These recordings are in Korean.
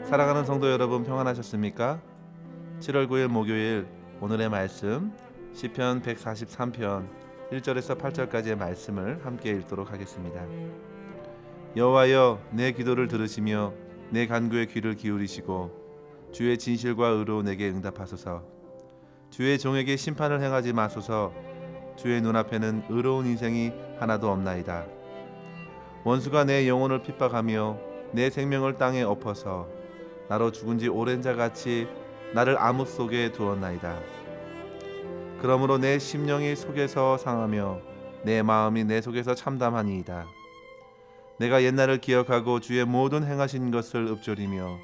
사랑하는 성도 여러분, 평안하셨습니까? 7월 9일 목요일, 오늘의 말씀 시편 143편 1절에서 8절까지의 말씀을 함께 읽도록 하겠습니다. 여호와여, 내 기도를 들으시며 내 간구에 귀를 기울이시고 주의 진실과 의로 내게 응답하소서. 주의 종에게 심판을 행하지 마소서. 주의 눈앞에는 의로운 인생이 하나도 없나이다. 원수가 내 영혼을 핍박하며 내 생명을 땅에 엎어서 나로 죽은 지 오랜 자같이 나를 암흑 속에 두었나이다. 그러므로 내 심령이 속에서 상하며 내 마음이 내 속에서 참담하니이다. 내가 옛날을 기억하고 주의 모든 행하신 것을 읊조리며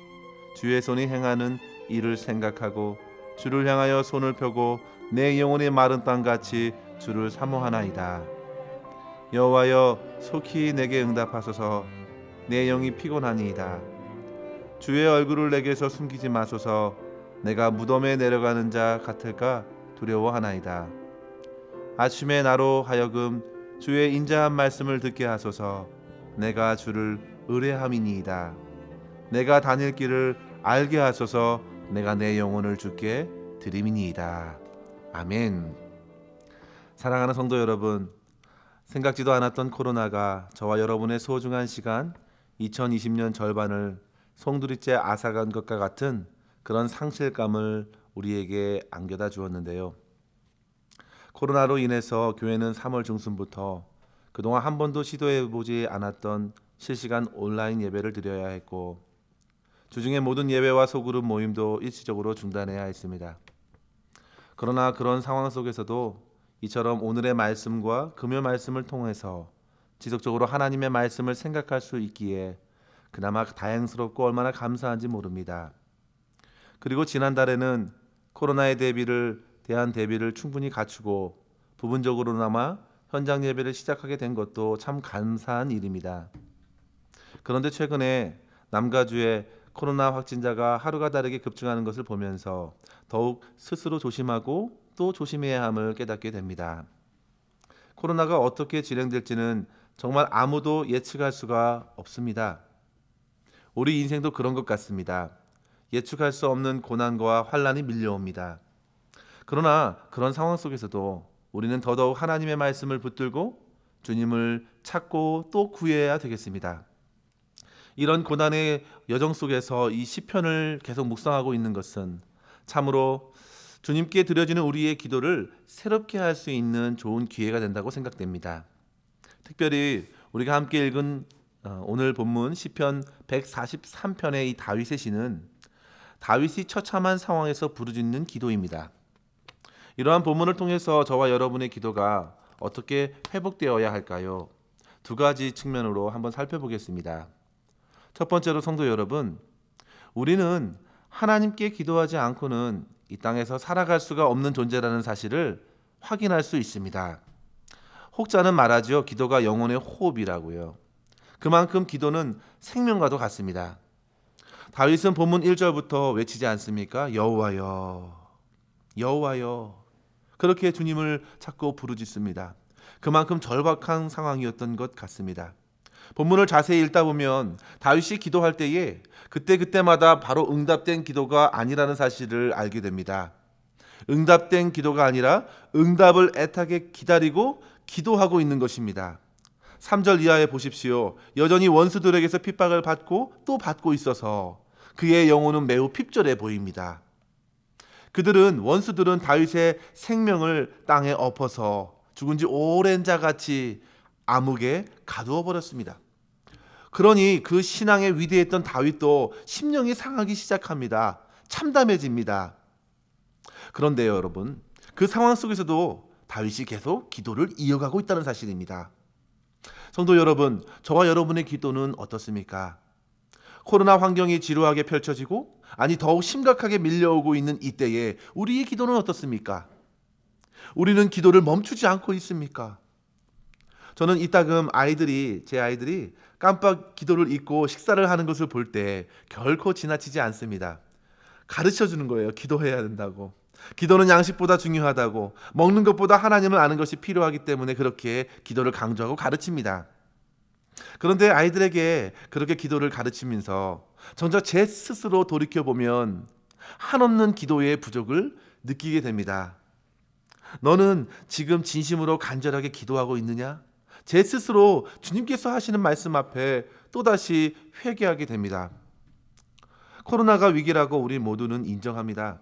주의 손이 행하는 일을 생각하고 주를 향하여 손을 펴고 내 영혼이 마른 땅같이 주를 사모하나이다. 여호와여, 속히 내게 응답하소서. 내 영이 피곤하니이다. 주의 얼굴을 내게서 숨기지 마소서. 내가 무덤에 내려가는 자 같을까 두려워하나이다. 아침에 나로 하여금 주의 인자한 말씀을 듣게 하소서. 내가 주를 의뢰함이니이다. 내가 다닐 길을 알게 하소서. 내가 내 영혼을 주께 드림이니이다. 아멘. 사랑하는 성도 여러분, 생각지도 않았던 코로나가 저와 여러분의 소중한 시간 2020년 절반을 송두리째 앗아간 것과 같은 그런 상실감을 우리에게 안겨다 주었는데요. 코로나로 인해서 교회는 3월 중순부터 그동안 한 번도 시도해보지 않았던 실시간 온라인 예배를 드려야 했고, 주중에 모든 예배와 소그룹 모임도 일시적으로 중단해야 했습니다. 그러나 그런 상황 속에서도 이처럼 오늘의 말씀과 금요 말씀을 통해서 지속적으로 하나님의 말씀을 생각할 수 있기에 그나마 다행스럽고 얼마나 감사한지 모릅니다. 그리고 지난달에는 코로나에 대한 대비를 충분히 갖추고 부분적으로나마 현장 예배를 시작하게 된 것도 참 감사한 일입니다. 그런데 최근에 남가주에 코로나 확진자가 하루가 다르게 급증하는 것을 보면서 더욱 스스로 조심하고 또 조심해야 함을 깨닫게 됩니다. 코로나가 어떻게 진행될지는 정말 아무도 예측할 수가 없습니다. 우리 인생도 그런 것 같습니다. 예측할 수 없는 고난과 환난이 밀려옵니다. 그러나 그런 상황 속에서도 우리는 더더욱 하나님의 말씀을 붙들고 주님을 찾고 또 구해야 되겠습니다. 이런 고난의 여정 속에서 이 시편을 계속 묵상하고 있는 것은 참으로 주님께 드려지는 우리의 기도를 새롭게 할 수 있는 좋은 기회가 된다고 생각됩니다. 특별히 우리가 함께 읽은 오늘 본문 시편 143편의 이 다윗의 시는 다윗이 처참한 상황에서 부르짖는 기도입니다. 이러한 본문을 통해서 저와 여러분의 기도가 어떻게 회복되어야 할까요? 두 가지 측면으로 한번 살펴보겠습니다. 첫 번째로 성도 여러분, 우리는 하나님께 기도하지 않고는 이 땅에서 살아갈 수가 없는 존재라는 사실을 확인할 수 있습니다. 혹자는 말하죠. 기도가 영혼의 호흡이라고요. 그만큼 기도는 생명과도 같습니다. 다윗은 본문 1절부터 외치지 않습니까? 여호와여, 여호와여. 그렇게 주님을 찾고 부르짖습니다. 그만큼 절박한 상황이었던 것 같습니다. 본문을 자세히 읽다 보면 다윗이 기도할 때에 그때마다 바로 응답된 기도가 아니라는 사실을 알게 됩니다. 응답된 기도가 아니라 응답을 애타게 기다리고 기도하고 있는 것입니다. 3절 이하에 보십시오. 여전히 원수들에게서 핍박을 받고 또 받고 있어서 그의 영혼은 매우 핍절해 보입니다. 원수들은 다윗의 생명을 땅에 엎어서 죽은 지 오랜 자같이 암흑에 가두어 버렸습니다. 그러니 그 신앙에 위대했던 다윗도 심령이 상하기 시작합니다. 참담해집니다. 그런데요, 여러분, 그 상황 속에서도 다윗이 계속 기도를 이어가고 있다는 사실입니다. 성도 여러분, 저와 여러분의 기도는 어떻습니까? 코로나 환경이 지루하게 펼쳐지고 더욱 심각하게 밀려오고 있는 이때에 우리의 기도는 어떻습니까? 우리는 기도를 멈추지 않고 있습니까? 저는 이따금 제 아이들이 깜빡 기도를 잊고 식사를 하는 것을 볼 때 결코 지나치지 않습니다. 가르쳐 주는 거예요. 기도해야 된다고. 기도는 양식보다 중요하다고. 먹는 것보다 하나님을 아는 것이 필요하기 때문에 그렇게 기도를 강조하고 가르칩니다. 그런데 아이들에게 그렇게 기도를 가르치면서 정작 제 스스로 돌이켜보면 한없는 기도의 부족을 느끼게 됩니다. 너는 지금 진심으로 간절하게 기도하고 있느냐? 제 스스로 주님께서 하시는 말씀 앞에 또다시 회개하게 됩니다. 코로나가 위기라고 우리 모두는 인정합니다.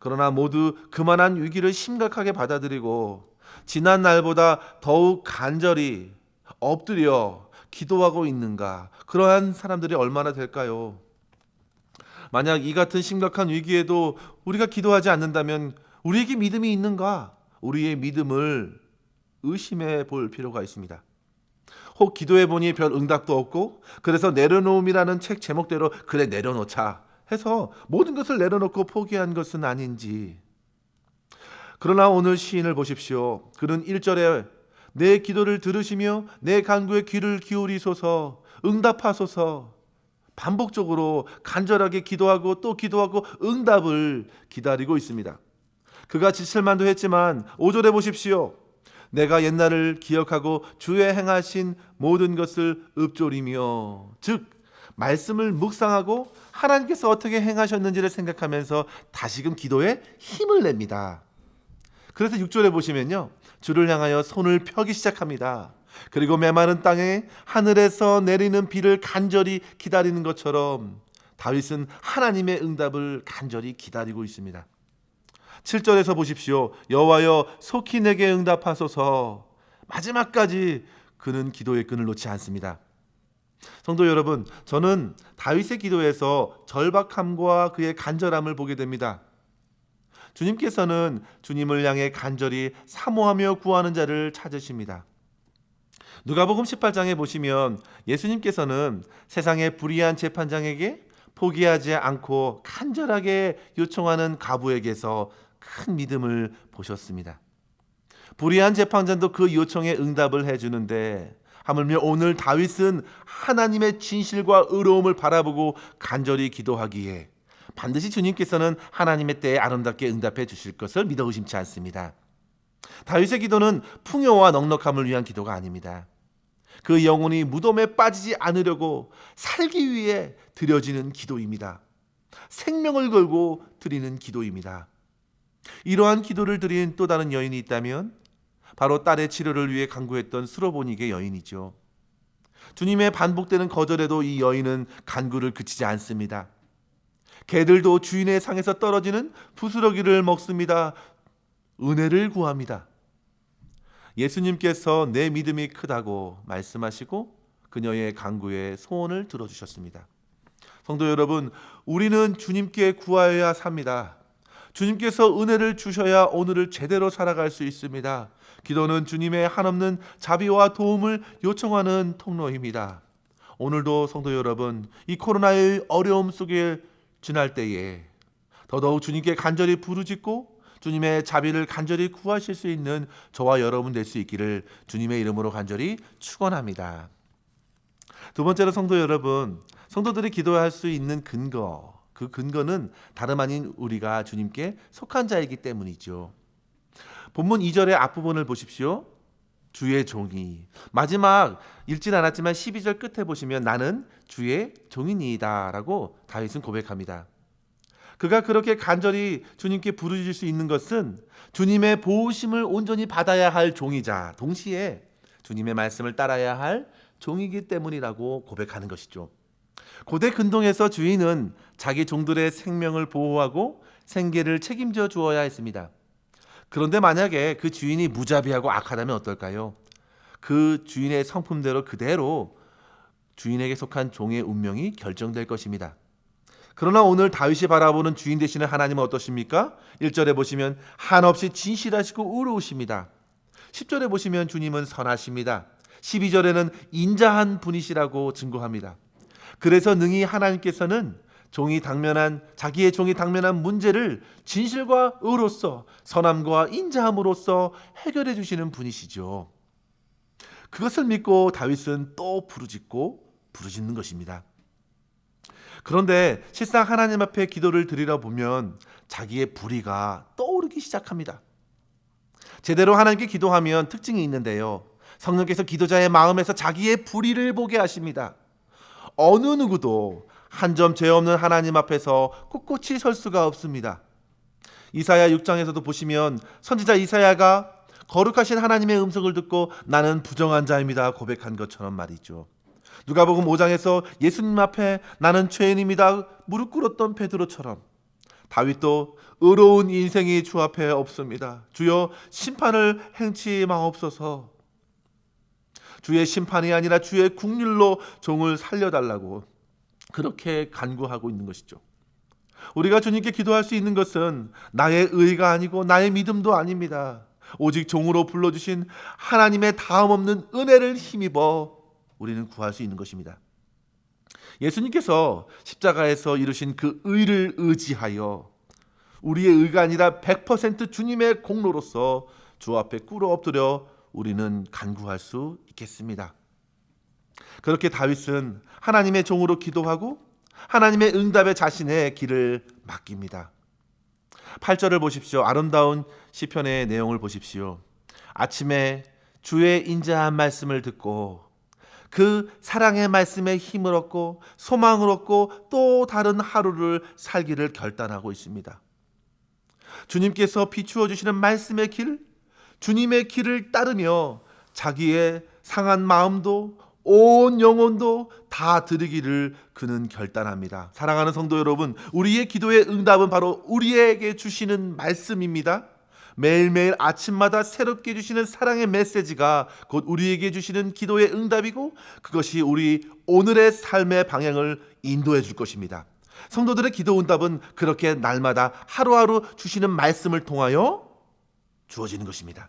그러나 모두 그만한 위기를 심각하게 받아들이고 지난 날보다 더욱 간절히 엎드려 기도하고 있는가? 그러한 사람들이 얼마나 될까요? 만약 이 같은 심각한 위기에도 우리가 기도하지 않는다면 우리에게 믿음이 있는가? 우리의 믿음을 의심해 볼 필요가 있습니다. 혹 기도해 보니 별 응답도 없고 그래서 내려놓음이라는 책 제목대로 그래 내려놓자 해서 모든 것을 내려놓고 포기한 것은 아닌지. 그러나 오늘 시인을 보십시오. 그는 1절에 내 기도를 들으시며 내 간구에 귀를 기울이소서 응답하소서 반복적으로 간절하게 기도하고 또 기도하고 응답을 기다리고 있습니다. 그가 지칠만도 했지만 5절에 보십시오. 내가 옛날을 기억하고 주의 행하신 모든 것을 읊조리며, 즉 말씀을 묵상하고 하나님께서 어떻게 행하셨는지를 생각하면서 다시금 기도에 힘을 냅니다. 그래서 6절에 보시면요, 주를 향하여 손을 펴기 시작합니다. 그리고 메마른 땅에 하늘에서 내리는 비를 간절히 기다리는 것처럼 다윗은 하나님의 응답을 간절히 기다리고 있습니다. 7절에서 보십시오. 여호와여 속히 내게 응답하소서. 마지막까지 그는 기도의 끈을 놓지 않습니다. 성도 여러분, 저는 다윗의 기도에서 절박함과 그의 간절함을 보게 됩니다. 주님께서는 주님을 향해 간절히 사모하며 구하는 자를 찾으십니다. 누가복음 18장에 보시면 예수님께서는 세상의 불의한 재판장에게 포기하지 않고 간절하게 요청하는 과부에게서 큰 믿음을 보셨습니다. 불의한 재판장도 그 요청에 응답을 해주는데 하물며 오늘 다윗은 하나님의 진실과 의로움을 바라보고 간절히 기도하기에 반드시 주님께서는 하나님의 때에 아름답게 응답해 주실 것을 믿어 의심치 않습니다. 다윗의 기도는 풍요와 넉넉함을 위한 기도가 아닙니다. 그 영혼이 무덤에 빠지지 않으려고 살기 위해 드려지는 기도입니다. 생명을 걸고 드리는 기도입니다. 이러한 기도를 드린 또 다른 여인이 있다면 바로 딸의 치료를 위해 간구했던 스로보닉의 여인이죠. 주님의 반복되는 거절에도 이 여인은 간구를 그치지 않습니다. 개들도 주인의 상에서 떨어지는 부스러기를 먹습니다. 은혜를 구합니다. 예수님께서 내 믿음이 크다고 말씀하시고 그녀의 간구에 소원을 들어주셨습니다. 성도 여러분, 우리는 주님께 구하여야 삽니다. 주님께서 은혜를 주셔야 오늘을 제대로 살아갈 수 있습니다. 기도는 주님의 한없는 자비와 도움을 요청하는 통로입니다. 오늘도 성도 여러분, 이 코로나의 어려움 속에 지날 때에 더더욱 주님께 간절히 부르짖고 주님의 자비를 간절히 구하실 수 있는 저와 여러분 될 수 있기를 주님의 이름으로 간절히 축원합니다. 두 번째로 성도 여러분, 성도들이 기도할 수 있는 근거, 그 근거는 다름 아닌 우리가 주님께 속한 자이기 때문이죠. 본문 2절의 앞부분을 보십시오. 주의 종이, 마지막 읽진 않았지만 12절 끝에 보시면 나는 주의 종이니이다 라고 다윗은 고백합니다. 그가 그렇게 간절히 주님께 부르짖을 수 있는 것은 주님의 보호심을 온전히 받아야 할 종이자 동시에 주님의 말씀을 따라야 할 종이기 때문이라고 고백하는 것이죠. 고대 근동에서 주인은 자기 종들의 생명을 보호하고 생계를 책임져 주어야 했습니다. 그런데 만약에 그 주인이 무자비하고 악하다면 어떨까요? 그 주인의 성품대로 그대로 주인에게 속한 종의 운명이 결정될 것입니다. 그러나 오늘 다윗이 바라보는 주인 되시는 하나님은 어떠십니까? 1절에 보시면 한없이 진실하시고 의로우십니다. 10절에 보시면 주님은 선하십니다. 12절에는 인자한 분이시라고 증거합니다. 그래서 능히 하나님께서는 자기의 종이 당면한 문제를 진실과 의로서 선함과 인자함으로써 해결해 주시는 분이시죠. 그것을 믿고 다윗은 또 부르짖는 것입니다. 그런데 실상 하나님 앞에 기도를 드리다 보면 자기의 불의가 떠오르기 시작합니다. 제대로 하나님께 기도하면 특징이 있는데요. 성령께서 기도자의 마음에서 자기의 불의를 보게 하십니다. 어느 누구도 한 점 죄 없는 하나님 앞에서 꿋꿋이 설 수가 없습니다. 이사야 6장에서도 보시면 선지자 이사야가 거룩하신 하나님의 음성을 듣고 나는 부정한 자입니다 고백한 것처럼 말이죠. 누가복음 5장에서 예수님 앞에 나는 죄인입니다 무릎 꿇었던 베드로처럼 다윗도 의로운 인생이 주 앞에 없습니다. 주여 심판을 행치 마옵소서. 주의 심판이 아니라 주의 국률로 종을 살려달라고 그렇게 간구하고 있는 것이죠. 우리가 주님께 기도할 수 있는 것은 나의 의가 아니고 나의 믿음도 아닙니다. 오직 종으로 불러주신 하나님의 다음없는 은혜를 힘입어 우리는 구할 수 있는 것입니다. 예수님께서 십자가에서 이루신 그 의를 의지하여 우리의 의가 아니라 100% 주님의 공로로서 주 앞에 꿇어 엎드려 우리는 간구할 수 있겠습니다. 그렇게 다윗은 하나님의 종으로 기도하고 하나님의 응답에 자신의 길을 맡깁니다. 8절을 보십시오. 아름다운 시편의 내용을 보십시오. 아침에 주의 인자한 말씀을 듣고 그 사랑의 말씀에 힘을 얻고 소망을 얻고 또 다른 하루를 살기를 결단하고 있습니다. 주님께서 비추어 주시는 말씀의 길, 주님의 길을 따르며 자기의 상한 마음도 온 영혼도 다 드리기를 그는 결단합니다. 사랑하는 성도 여러분, 우리의 기도의 응답은 바로 우리에게 주시는 말씀입니다. 매일매일 아침마다 새롭게 주시는 사랑의 메시지가 곧 우리에게 주시는 기도의 응답이고 그것이 우리 오늘의 삶의 방향을 인도해 줄 것입니다. 성도들의 기도 응답은 그렇게 날마다 하루하루 주시는 말씀을 통하여 주어지는 것입니다.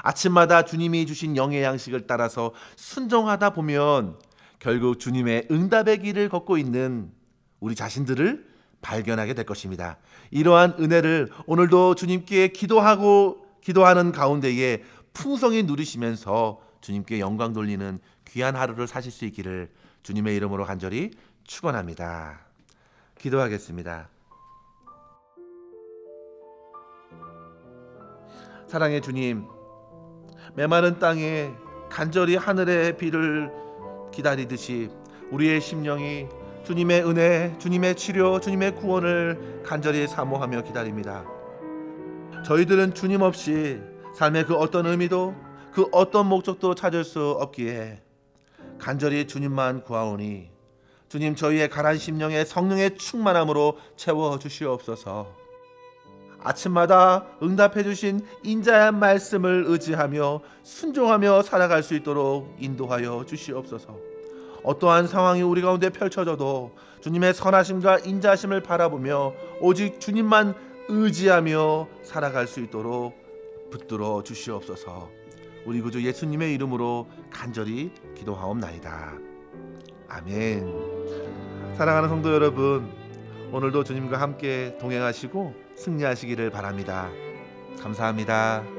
아침마다 주님이 주신 영의 양식을 따라서 순종하다 보면 결국 주님의 응답의 길을 걷고 있는 우리 자신들을 발견하게 될 것입니다. 이러한 은혜를 오늘도 주님께 기도하는 가운데에 풍성히 누리시면서 주님께 영광 돌리는 귀한 하루를 사실 수 있기를 주님의 이름으로 간절히 축원합니다. 기도하겠습니다. 사랑의 주님, 메마른 땅에 간절히 하늘의 비를 기다리듯이 우리의 심령이 주님의 은혜, 주님의 치료, 주님의 구원을 간절히 사모하며 기다립니다. 저희들은 주님 없이 삶의 그 어떤 의미도 그 어떤 목적도 찾을 수 없기에 간절히 주님만 구하오니 주님 저희의 가난 심령에 성령의 충만함으로 채워주시옵소서. 아침마다 응답해 주신 인자한 말씀을 의지하며 순종하며 살아갈 수 있도록 인도하여 주시옵소서. 어떠한 상황이 우리 가운데 펼쳐져도 주님의 선하심과 인자심을 바라보며 오직 주님만 의지하며 살아갈 수 있도록 붙들어 주시옵소서. 우리 구주 예수님의 이름으로 간절히 기도하옵나이다. 아멘. 사랑하는 성도 여러분, 오늘도 주님과 함께 동행하시고 승리하시기를 바랍니다. 감사합니다.